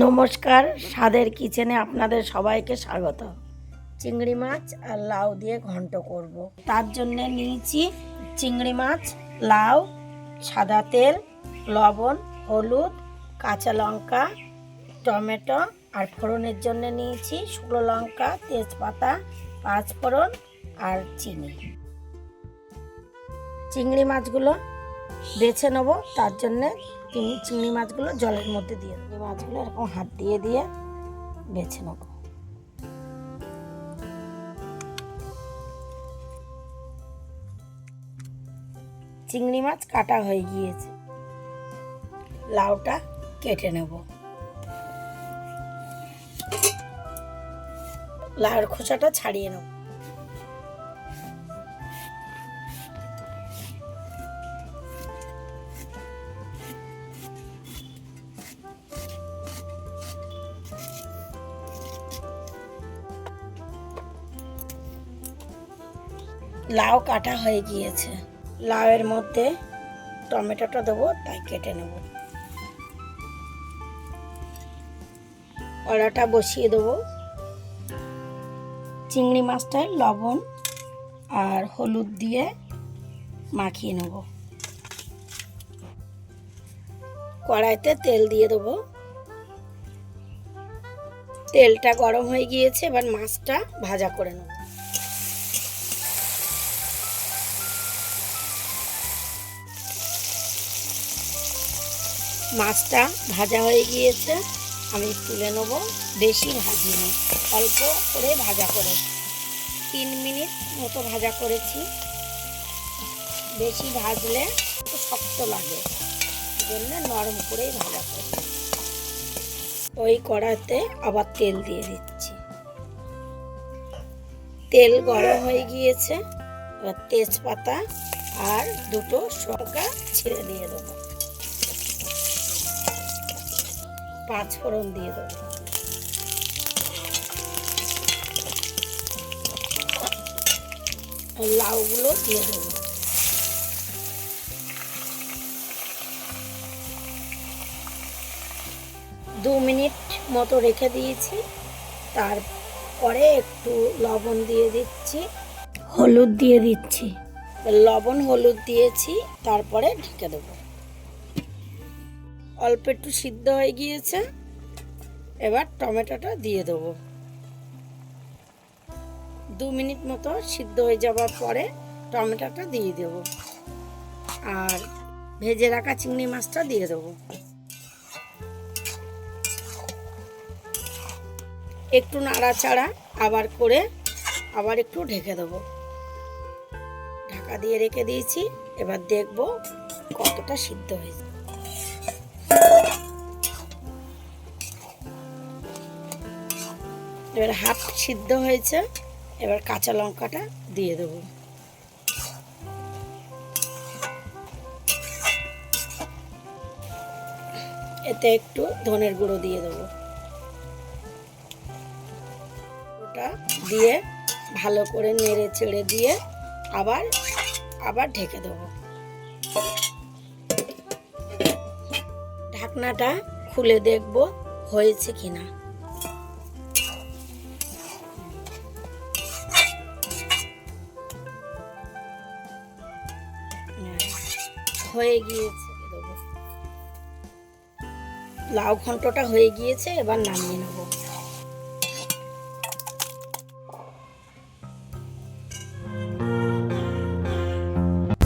নমস্কার, স্বাদের কিচেনে আপনাদের সবাইকে স্বাগত। চিংড়ি মাছ আর লাউ দিয়ে ঘন্ট করব। তার জন্য নিয়েছি চিংড়ি মাছ, লাউ, সাদা তেল, লবণ, হলুদ, কাঁচা লঙ্কা, টমেটো আর ফোড়নের জন্য নিয়েছি শুকনো লঙ্কা, তেজপাতা, পাঁচফোড়ন আর চিনি। চিংড়ি মাছগুলো বেছে নেব, তার জন্যে চিংড়ি মাছগুলো জলের মধ্যে দিয়ে দেবো। মাছগুলো এরকম হাত দিয়ে দিয়ে বেছে নেব। চিংড়ি মাছ কাটা হয়ে গিয়েছে, লাউটা কেটে নেব। লাউয়ের খোসাটা ছাড়িয়ে নেব। লাউ কাটা হয়ে গিয়েছে, লাউয়ের মধ্যে টমেটোটা দেবো, তাই কেটে নেব। কড়াটা বসিয়ে দেবো। চিংড়ি মাছটায় লবণ আর হলুদ দিয়ে মাখিয়ে নেব। কড়াইতে তেল দিয়ে দেবো। তেলটা গরম হয়ে গিয়েছে, এবার মাছটা ভাজা করে নেব। মাছটা ভাজা হয়ে গিয়েছে, আমি তুলে নেব। বেশি ভাজি না, অল্প করে ভাজা করে 3 মিনিট মতো ভাজা করেছি। বেশি ভাজলে একটু শক্ত লাগে, জন্য নরম করেই ভাজা করি। ওই কড়াইতে আবার তেল দিয়ে দিচ্ছি। তেল গরম হয়ে গিয়েছে, এবার তেজপাতা আর দুটো লঙ্কা ছিঁড়ে দিয়ে দেবো। পাঁচফোড়ন দিয়ে দেবো। লাউগুলো দিয়ে দেবো। 2 মিনিট মতো রেখে দিয়েছি। তারপরে একটু লবণ দিয়ে দিচ্ছি, হলুদ দিয়ে দিচ্ছি। লবণ হলুদ দিয়েছি, তারপরে ঢেকে দেবো। অল্প একটু সিদ্ধ হয়ে গিয়েছে, এবার টমেটোটা দিয়ে দেবো। 2 মিনিট মতো সিদ্ধ হয়ে যাওয়ার পরে টমেটোটা দিয়ে দেবো আর ভেজে রাখা চিংড়ি মাছটা দিয়ে দেবো। একটু নাড়াচাড়া আবার করে আবার একটু ঢেকে দেবো। ঢাকা দিয়ে রেখে দিয়েছি, এবার দেখবো কতটা সিদ্ধ হয়েছে। এবার হাফ সিদ্ধ হয়েছে, এবার কাঁচা লঙ্কাটা দিয়ে দেবো। এতে একটু ধনের গুঁড়ো দিয়ে দেবো। ওটা দিয়ে ভালো করে নেড়ে চেড়ে দিয়ে আবার ঢেকে দেবো। ঢাকনাটা খুলে দেখবো হয়েছে কিনা। হয়ে গিয়েছে, লাউ ঘন্টটা হয়ে গিয়েছে, এবার নামিয়ে নেব।